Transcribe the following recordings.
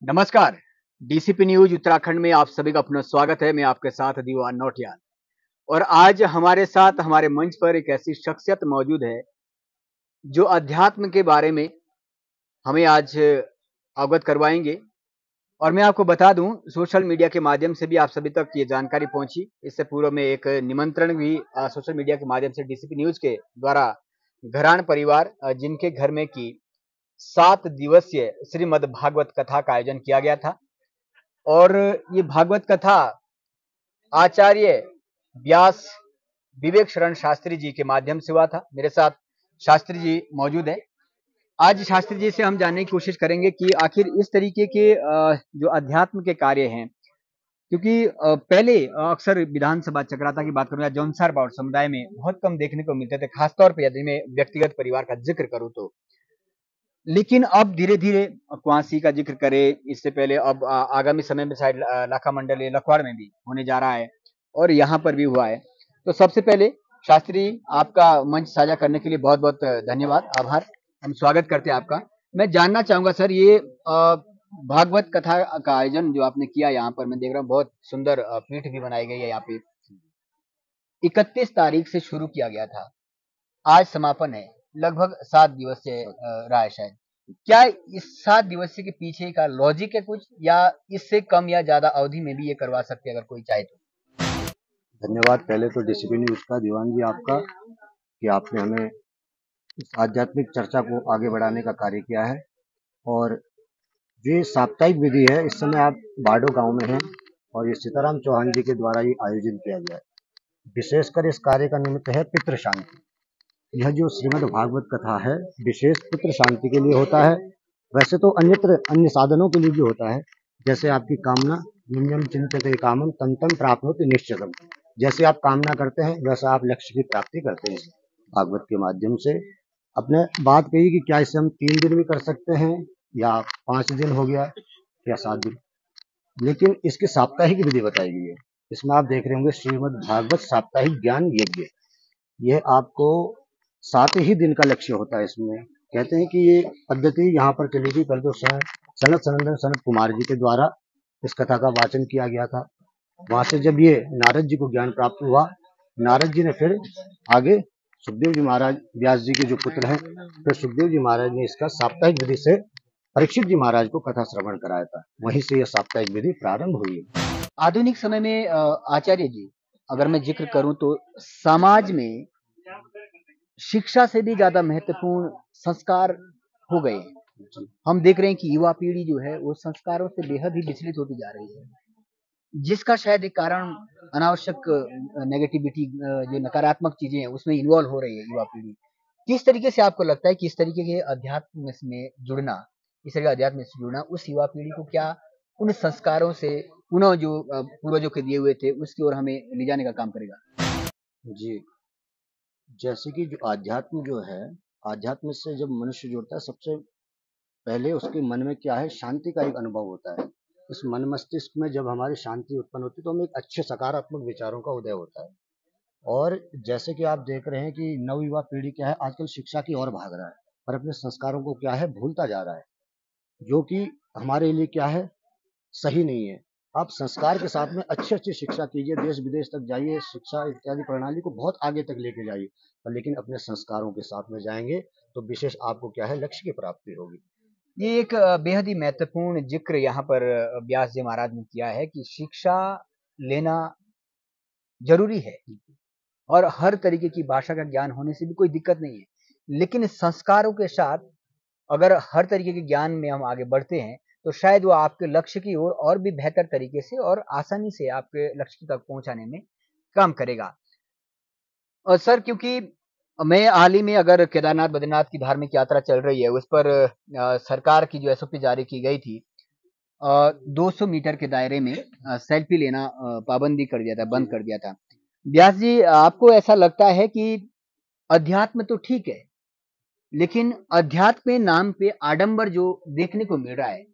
नमस्कार। DCP news Uttarakhand में आप सभी का अपना स्वागत है। मैं आपके साथ दीवान नौटियाल और आज हमारे साथ हमारे मंच पर एक ऐसी शख्सियत मौजूद है जो अध्यात्म के बारे में हमें आज अवगत करवाएंगे। और मैं आपको बता दूं, सोशल मीडिया के माध्यम से भी आप सभी तक ये जानकारी पहुंची। इससे पूर्व में एक निमंत्रण भी सोशल मीडिया के माध्यम से डीसीपी न्यूज के द्वारा घरान परिवार जिनके घर में की 7 दिवसीय श्रीमद् भागवत कथा का आयोजन किया गया था। और ये भागवत कथा आचार्य व्यास विवेक शरण शास्त्री जी के माध्यम से हुआ था। मेरे साथ शास्त्री जी मौजूद हैं। आज शास्त्री जी से हम जानने की कोशिश करेंगे कि आखिर इस तरीके के जो अध्यात्म के कार्य हैं, क्योंकि पहले अक्सर विधानसभा चक्राता की बात करूं या जौनसार बाउट समुदाय में बहुत कम देखने को मिलते थे, खासतौर पर यदि मैं व्यक्तिगत परिवार का जिक्र करूं तो। लेकिन अब धीरे-धीरे क्वासी का ज़िक्र करें, इससे पहले अब आगामी समय में शायद लाखा मंडल या लखवाड़ में भी होने जा रहा है और यहाँ पर भी हुआ है। तो सबसे पहले शास्त्री आपका मंच साझा करने के लिए बहुत-बहुत धन्यवाद, आभार। हम स्वागत करते हैं आपका। मैं जानना चाहूँगा सर, ये भागवत कथा का आयोजन जो आपने किया यहाँ पर, मैं देख रहा हूँ बहुत सुंदर पीठ भी बनाई गई है यहाँ पे। 31 तारीख से शुरू किया गया था, आज समापन है। लगभग 7 दिवसीय रहा है शायद। क्या इस 7 दिवसीय के पीछे का लॉजिक है कुछ, या इससे कम या ज्यादा अवधि में भी ये करवा सकते हैं अगर कोई चाहे तो? धन्यवाद पहले तो डीसीपी न्यूज का, दीवान जी आपका, कि आपने हमें इस आध्यात्मिक चर्चा को आगे बढ़ाने का कार्य किया है। और ये साप्ताहिक विधि है। इस समय आप बाडो गांव में हैं और ये सीताराम चौहान जी के द्वारा ये आयोजन किया गया है। विशेषकर इस कार्य का निमित्त है पितृ शांति। यह जो श्रीमद् भागवत कथा है, विशेष पितृ शांति के लिए होता है। वैसे तो अन्यत्र अन्य साधनों के लिए भी होता है। जैसे आपकी कामना निम निम चिंतते कामम तम तम प्राप्नोति निश्चितम। जैसे आप कामना करते हैं वैसा आप लक्ष्य की प्राप्ति करते हैं। भागवत के माध्यम से अपने बात कही कि क्या इसे हम 3 दिन भी कर सकते हैं या 5 दिन हो गया या 7 दिन, लेकिन इसकी साप्ताहिक विधि बताई गई है। इसमें आप देख रहे होंगे श्रीमद् भागवत साप्ताहिक ज्ञान यज्ञ। यह आपको 7 ही दिन का लक्ष्य होता है। इसमें कहते हैं कि ये पद्धति यहाँ पर चली थी। पहले तो सनत सनंदन सनत कुमार जी के द्वारा इस कथा का वाचन किया गया था। वहां से जब ये नारद जी को ज्ञान प्राप्त हुआ, नारद जी ने फिर आगे सुखदेव जी महाराज, व्यास जी के जो पुत्र हैं, फिर सुखदेव जी महाराज ने इसका साप्ताहिक विधि से परीक्षित जी महाराज को कथा श्रवण कराया था। वहीं से यह साप्ताहिक विधि प्रारंभ हुई है। आधुनिक समय में आचार्य जी, अगर मैं जिक्र करूं तो समाज में शिक्षा से भी ज्यादा महत्वपूर्ण संस्कार हो गए हैं। हम देख रहे हैं कि युवा पीढ़ी जो है वो संस्कारों से बेहद ही विचलित होती जा रही है, जिसका शायद एक कारण अनावश्यक नेगेटिविटी, जो नकारात्मक चीजें हैं उसमें इन्वॉल्व हो रही है युवा पीढ़ी। किस तरीके से आपको लगता है कि इस तरीके के अध्यात्म में जुड़ना, इस तरह के अध्यात्म से जुड़ना उस युवा पीढ़ी को क्या उन संस्कारों से पुनः जो पूर्वजों के दिए हुए थे उसकी ओर हमें ले जाने का काम करेगा? जी, जैसे कि जो आध्यात्म जो है, आध्यात्म से जब मनुष्य जुड़ता है, सबसे पहले उसके मन में क्या है, शांति का एक अनुभव होता है। इस मन मस्तिष्क में जब हमारी शांति उत्पन्न होती है तो हमें एक अच्छे सकारात्मक विचारों का उदय होता है। और जैसे कि आप देख रहे हैं कि नवयुवा पीढ़ी क्या है, आजकल शिक्षा की ओर भाग रहा है और अपने संस्कारों को क्या है, भूलता जा रहा है, जो कि हमारे लिए क्या है, सही नहीं है। आप संस्कार के साथ में अच्छी अच्छी शिक्षा कीजिए, देश विदेश तक जाइए, शिक्षा इत्यादि प्रणाली को बहुत आगे तक लेके जाइए, पर लेकिन अपने संस्कारों के साथ में जाएंगे तो विशेष आपको क्या है, लक्ष्य की प्राप्ति होगी। ये एक बेहद ही महत्वपूर्ण जिक्र यहाँ पर व्यास जी महाराज ने किया है कि शिक्षा लेना जरूरी है और हर तरीके की भाषा का ज्ञान होने से भी कोई दिक्कत नहीं है। लेकिन संस्कारों के साथ अगर हर तरीके के ज्ञान में हम आगे बढ़ते हैं तो शायद वो आपके लक्ष्य की ओर और भी बेहतर तरीके से और आसानी से आपके लक्ष्य तक पहुंचाने में काम करेगा। और सर, क्योंकि मैं हाल ही में अगर केदारनाथ बद्रीनाथ की धार्मिक यात्रा चल रही है उस पर सरकार की जो एसओपी जारी की गई थी, 200 मीटर के दायरे में सेल्फी लेना पाबंदी कर दिया था, बंद जी, कर दिया था। व्यास जी, आपको ऐसा लगता है कि अध्यात्म तो ठीक है, लेकिन अध्यात्म के नाम पे आडंबर जो देखने को मिल रहा है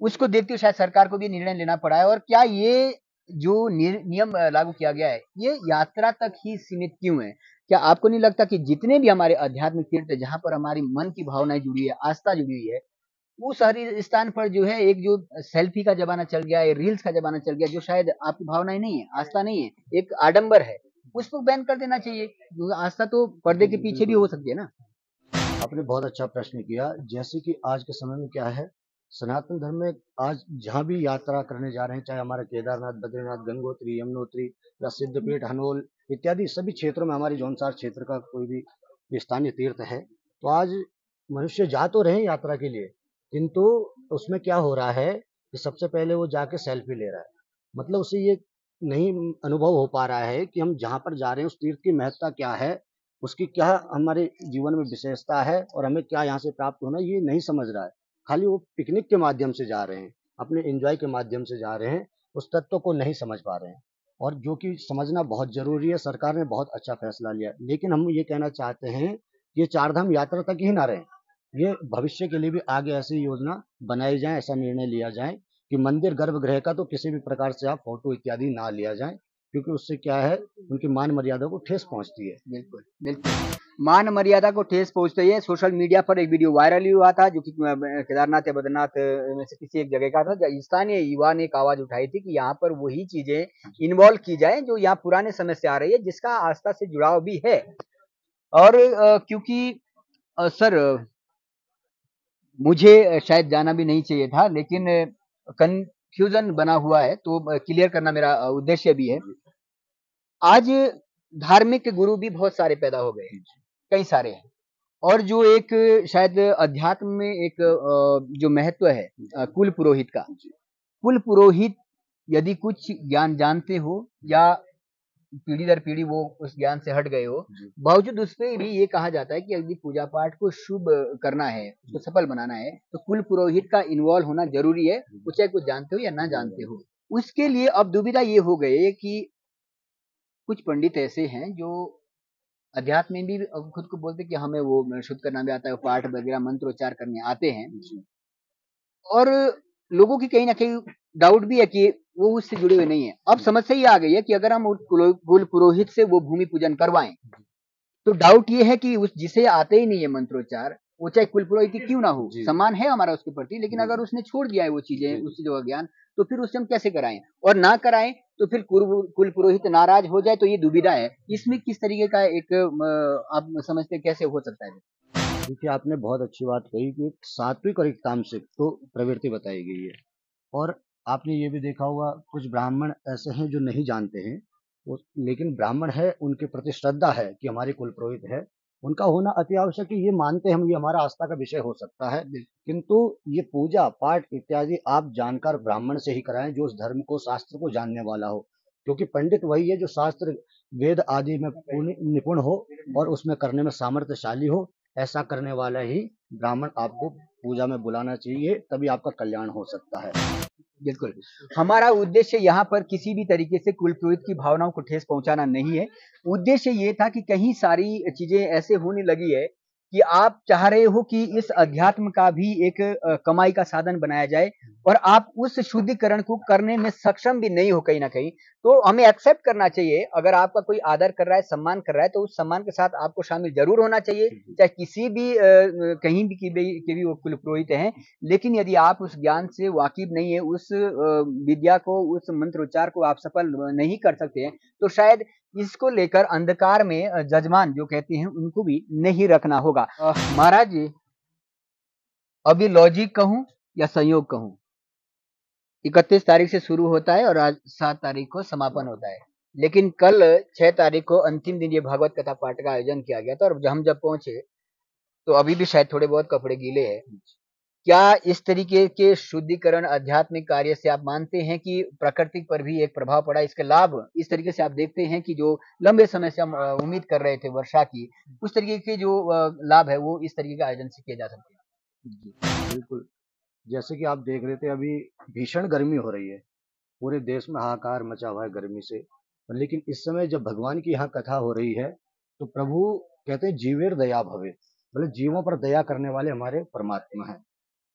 उसको देखते हुए शायद सरकार को भी निर्णय लेना पड़ा है? और क्या ये जो नियम लागू किया गया है ये यात्रा तक ही सीमित क्यों है? क्या आपको नहीं लगता कि जितने भी हमारे आध्यात्मिक तीर्थ जहां पर हमारी मन की भावनाएं जुड़ी है, आस्था जुड़ी हुई है, उस हर स्थान पर जो है एक जो सेल्फी का जमाना चल गया है, रील्स का जमाना चल गया, जो शायद आपकी भावनाएं नहीं है, आस्था नहीं है, एक आडंबर है, उसको बैन कर देना चाहिए। आस्था तो पर्दे के पीछे भी हो सकती है ना। आपने बहुत अच्छा प्रश्न किया। जैसे कि आज के समय में क्या है, सनातन धर्म में आज जहाँ भी यात्रा करने जा रहे हैं, चाहे हमारे केदारनाथ, बद्रीनाथ, गंगोत्री, यमुनोत्री या सिद्धपीठ, हनोल इत्यादि सभी क्षेत्रों में, हमारी जौनसार क्षेत्र का कोई भी स्थानीय तीर्थ है, तो आज मनुष्य जा तो रहे हैं यात्रा के लिए, किंतु उसमें क्या हो रहा है कि सबसे पहले वो जाके सेल्फी ले रहा है। मतलब उसे ये नहीं अनुभव हो पा रहा है कि हम जहाँ पर जा रहे हैं उस तीर्थ की महत्ता क्या है, उसकी क्या हमारे जीवन में विशेषता है और हमें क्या यहाँ से प्राप्त होना है, ये नहीं समझ रहा है। खाली वो पिकनिक के माध्यम से जा रहे हैं, अपने एंजॉय के माध्यम से जा रहे हैं, उस तत्व को नहीं समझ पा रहे हैं, और जो कि समझना बहुत ज़रूरी है। सरकार ने बहुत अच्छा फैसला लिया, लेकिन हम ये कहना चाहते हैं कि ये चारधाम यात्रा तक ही ना रहे, ये भविष्य के लिए भी आगे ऐसी योजना बनाई जाए, ऐसा निर्णय लिया जाए कि मंदिर गर्भगृह का तो किसी भी प्रकार से आप फोटो इत्यादि ना लिया जाए, क्योंकि उससे क्या है, उनकी मान मर्यादा को ठेस पहुंचती है। बिल्कुल, बिल्कुल। मान मर्यादा को ठेस पहुंचती है। सोशल मीडिया पर एक वीडियो वायरल ही हुआ था, जो कि केदारनाथ या बद्रीनाथ में से किसी एक जगह का था। स्थानीय युवा ने एक आवाज उठाई थी कि यहाँ पर वही चीजें इन्वॉल्व की जाए जो यहाँ पुराने समय से आ रही है, जिसका आस्था से जुड़ाव भी है। और क्योंकि सर, मुझे शायद जाना भी नहीं चाहिए था, लेकिन कंफ्यूजन बना हुआ है, तो क्लियर करना मेरा उद्देश्य भी है। आज धार्मिक गुरु भी बहुत सारे पैदा हो गए हैं, कई सारे हैं। और जो एक शायद अध्यात्म में एक जो महत्व है कुल पुरोहित का, कुल पुरोहित यदि कुछ ज्ञान जानते हो या पीढ़ी दर पीढ़ी वो उस ज्ञान से हट गए हो, बावजूद उसपे भी ये कहा जाता है कि यदि पूजा पाठ को शुभ करना है, उसको सफल बनाना है, तो कुल पुरोहित का इन्वॉल्व होना जरूरी है, वो चाहे कुछ जानते हो या ना जानते हो। उसके लिए अब दुविधा ये हो गई है कि कुछ पंडित ऐसे हैं जो अध्यात्म में भी अब खुद को बोलते कि हमें वो शुद्ध करना भी आता है, पाठ वगैरह मंत्रोच्चार करने आते हैं, और लोगों की कहीं ना कहीं डाउट भी है कि वो उससे जुड़े हुए नहीं है। अब समस्या ये आ गई है कि अगर हम कुल पुरोहित से वो भूमि पूजन करवाएं, तो डाउट ये है कि उस जिसे आते ही नहीं है मंत्रोच्चार, वो चाहे कुल पुरोहित ही क्यों ना हो, सम्मान है हमारा उसके प्रति, लेकिन अगर उसने छोड़ दिया है वो चीजें, उस चीजों का ज्ञान, तो फिर उससे हम कैसे कराएं, और ना कराएं तो फिर कुल पुरोहित नाराज हो जाए, तो ये दुविधा है। इसमें किस तरीके का एक आप समझते हैं कैसे हो सकता है? देखिए, आपने बहुत अच्छी बात कही कि एक सात्विक और एक तामसिक तो प्रवृत्ति बताई गई है। और आपने ये भी देखा होगा, कुछ ब्राह्मण ऐसे हैं जो नहीं जानते हैं, लेकिन ब्राह्मण है, उनके प्रति श्रद्धा है कि हमारे कुल पुरोहित है, उनका होना अति आवश्यक है, ये मानते हैं हम, ये हमारा आस्था का विषय हो सकता है। किंतु ये पूजा पाठ इत्यादि आप जानकार ब्राह्मण से ही कराएं, जो उस धर्म को, शास्त्र को जानने वाला हो, क्योंकि पंडित वही है जो शास्त्र वेद आदि में पूर्ण निपुण हो और उसमें करने में सामर्थ्यशाली हो। ऐसा करने वाला ही ब्राह्मण आपको पूजा में बुलाना चाहिए, तभी आपका कल्याण हो सकता है। बिल्कुल, हमारा उद्देश्य यहाँ पर किसी भी तरीके से कुल पुरोहित की भावनाओं को ठेस पहुंचाना नहीं है। उद्देश्य ये था कि कहीं सारी चीजें ऐसे होने लगी है कि आप चाह रहे हो कि इस अध्यात्म का भी एक कमाई का साधन बनाया जाए, और आप उस शुद्धिकरण को करने में सक्षम भी नहीं हो कहीं ना कहीं। तो हमें एक्सेप्ट करना चाहिए, अगर आपका कोई आदर कर रहा है, सम्मान कर रहा है, तो उस सम्मान के साथ आपको शामिल जरूर होना चाहिए, चाहे किसी भी कहीं भी की भी वो कुल पुरोहित हैं। लेकिन यदि आप उस ज्ञान से वाकिफ नहीं है, उस विद्या को, उस मंत्र उच्चार को आप सफल नहीं कर सकते हैं, तो शायद इसको लेकर अंधकार में जजमान जो कहते हैं उनको भी नहीं रखना होगा। महाराज जी, अभी लॉजिक कहूं या संयोग कहूं, 31 तारीख से शुरू होता है और आज 7 तारीख को समापन होता है, लेकिन कल 6 तारीख को अंतिम दिन ये भागवत कथा पाठ का आयोजन किया गया था, और हम जब पहुंचे तो अभी भी शायद थोड़े बहुत कपड़े गीले हैं। क्या इस तरीके के शुद्धिकरण आध्यात्मिक कार्य से आप मानते हैं कि प्रकृति पर भी एक प्रभाव पड़ा, इसके लाभ इस तरीके से आप देखते हैं कि जो लंबे समय से हम उम्मीद कर रहे थे वर्षा की, उस तरीके के जो लाभ है वो इस तरीके के आयोजन से किए जा सकते हैं? जी, बिल्कुल। जैसे कि आप देख रहे थे, अभी भीषण गर्मी हो रही है, पूरे देश में हाहाकार मचा हुआ है गर्मी से। लेकिन इस समय जब भगवान की यहाँ कथा हो रही है, तो प्रभु कहते हैं जीवेर दया भवे, मतलब जीवों पर दया करने वाले हमारे परमात्मा हैं।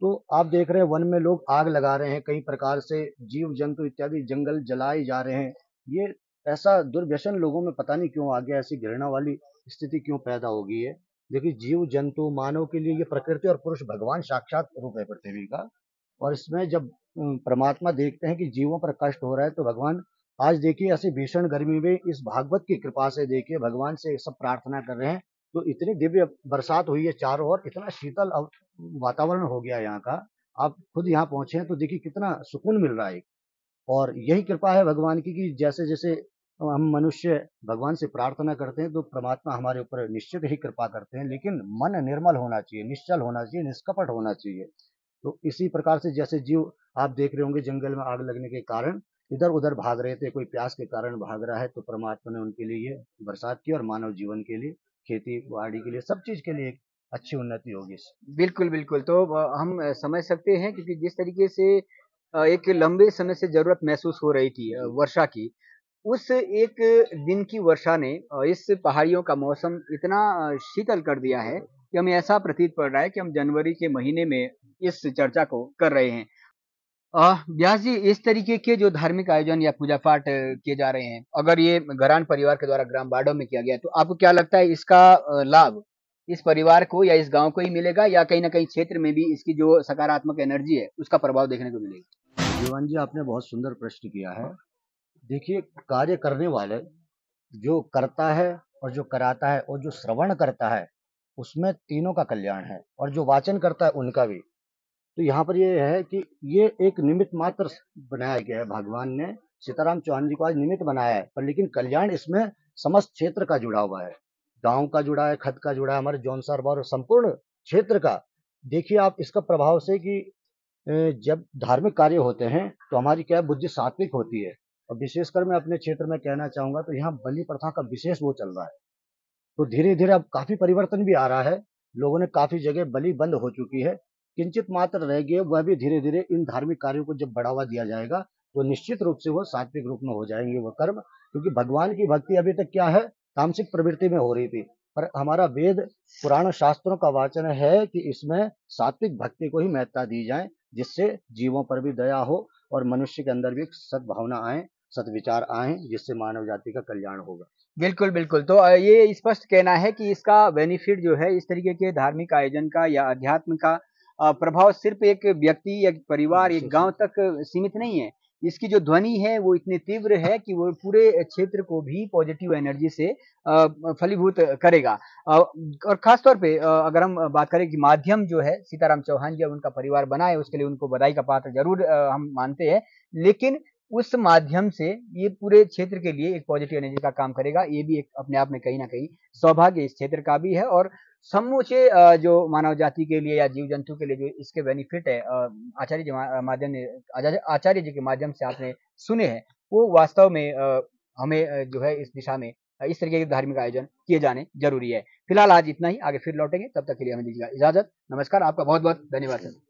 तो आप देख रहे हैं, वन में लोग आग लगा रहे हैं, कई प्रकार से जीव जंतु इत्यादि जंगल जलाए जा रहे हैं। ये ऐसा दुर्व्यसन लोगों में पता नहीं क्यों आ गया, ऐसी घृणा वाली स्थिति क्यों पैदा हो गई है। देखिए जीव जंतु मानव के लिए ये प्रकृति और पुरुष भगवान साक्षात रूप है पृथ्वी का। और इसमें जब परमात्मा देखते हैं कि जीवों पर कष्ट हो रहा है तो भगवान आज देखिए ऐसी भीषण गर्मी में इस भागवत की कृपा से देखिए भगवान से सब प्रार्थना कर रहे हैं। तो इतनी दिव्य बरसात हुई है चारों ओर, इतना शीतल वातावरण हो गया यहाँ का। आप खुद यहाँ पहुंचे हैं तो देखिए कितना सुकून मिल रहा है। और यही कृपा है भगवान की कि जैसे-जैसे हम मनुष्य भगवान से प्रार्थना करते हैं तो परमात्मा हमारे ऊपर निश्चित ही कृपा करते हैं। लेकिन मन निर्मल होना चाहिए, निश्चल होना चाहिए, निष्कपट होना चाहिए। तो इसी प्रकार से जैसे जीव आप देख रहे होंगे जंगल में आग लगने के कारण इधर-उधर भाग रहे थे, कोई प्यास के कारण भाग रहा है तो परमात्मा ने उनके लिए ये बरसात की और मानव जीवन के लिए, खेती-बाड़ी के लिए, सब चीज़ के लिए एक अच्छी उन्नति होगी इससे। बिल्कुल, बिल्कुल। तो हम समझ सकते हैं क्योंकि जिस तरीके से एक लंबे समय से ज़रूरत महसूस हो रही थी जी, वर्षा की, उस एक दिन की वर्षा ने इस पहाड़ियों का मौसम इतना शीतल कर दिया है कि हमें ऐसा प्रतीत पड़ रहा है कि हम जनवरी के महीने में इस चर्चा को कर रहे हैं। व्यास जी, इस तरीके के जो धार्मिक आयोजन या पूजा पाठ किए जा रहे हैं, अगर ये घरान परिवार के द्वारा ग्राम बाड़ों में किया गया, तो आपको क्या लगता है इसका लाभ इस परिवार को या इस गाँव को ही मिलेगा या कहीं न कहीं क्षेत्र में भी इसकी जो सकारात्मक एनर्जी है, उसका प्रभाव देखने को मिलेगा? जीवन जी आपने बहुत सुंदर प्रश्न किया है। देखिए कार्य करने वाले जो करता है और जो कराता है और जो श्रवण करता है, उसमें तीनों का कल्याण है और जो वाचन करता है उनका भी। तो यहाँ पर ये है कि ये एक निमित्त मात्र बनाया गया है भगवान ने सीताराम चौहान जी को आज निमित्त बनाया है, पर लेकिन कल्याण इसमें समस्त क्षेत्र का जुड़ा हुआ है। गाँव का जुड़ा है, खत का जुड़ा है, हमारे जौनसार और संपूर्ण क्षेत्र का। देखिए आप इसका प्रभाव से कि जब धार्मिक कार्य होते हैं तो हमारी क्या है बुद्धि सात्विक होती है। और विशेषकर मैं अपने क्षेत्र में कहना चाहूँगा तो यहाँ बलि प्रथा का विशेष वो चल रहा है। तो धीरे-धीरे अब काफ़ी परिवर्तन भी आ रहा है। लोगों ने काफ़ी जगह बलि बंद हो चुकी है। किंचित मात्र रह गई है, वह भी धीरे-धीरे इन धार्मिक कार्यों को जब बढ़ावा दिया जाएगा, तो निश्चित रूप से वो सात्विक रूप में हो जाएँगे वो कर्म। क्योंकि भगवान की भक्ति अभी तक क्या है, तामसिक प्रवृत्ति में हो रही थी। पर हमारा वेद, पुराण शास्त्रों का वाचन है कि इसमें सात्विक भक्ति को ही महत्ता दी जाए, जिससे जीवों पर भी दया हो और मनुष्य के अंदर भी एक सद्भावना आए, सद्विचार आएँ, जिससे मानव जाति का कल्याण होगा। बिल्कुल, बिल्कुल। तो ये स्पष्ट कहना है कि इसका बेनिफिट जो है इस तरीके के धार्मिक आयोजन का या अध्यात्म का प्रभाव सिर्फ़ एक व्यक्ति, एक परिवार, एक विशेष गाँव रूप से। तक सीमित नहीं है। इसकी जो ध्वनि है वो इतनी तीव्र है कि वो पूरे क्षेत्र को भी पॉज़िटिव एनर्जी से फलीभूत करेगा। और ख़ास तौर पे अगर हम बात करें कि माध्यम जो है सीताराम चौहान जी और उनका परिवार बना है, उसके लिए उनको बधाई का पात्र ज़रूर हम मानते हैं। लेकिन उस माध्यम से ये पूरे क्षेत्र के लिए एक पॉजिटिव एनर्जी का काम करेगा। ये भी एक अपने आप में कहीं न कहीं सौभाग्य इस क्षेत्र का भी है और समूचे जो मानव जाति के लिए या जीव-जंतु के लिए जो इसके बेनिफिट है आचार्य जी माध्यम ने आचार्य जी के माध्यम से आपने सुने हैं, वो वास्तव में हमें जो है इस दिशा में इस तरीके के धार्मिक आयोजन किए जाने ज़रूरी है। फिलहाल आज इतना ही, आगे फिर लौटेंगे, तब तक के लिए हमें दीजिएगा इजाज़त। नमस्कार, आपका बहुत-बहुत धन्यवाद सर।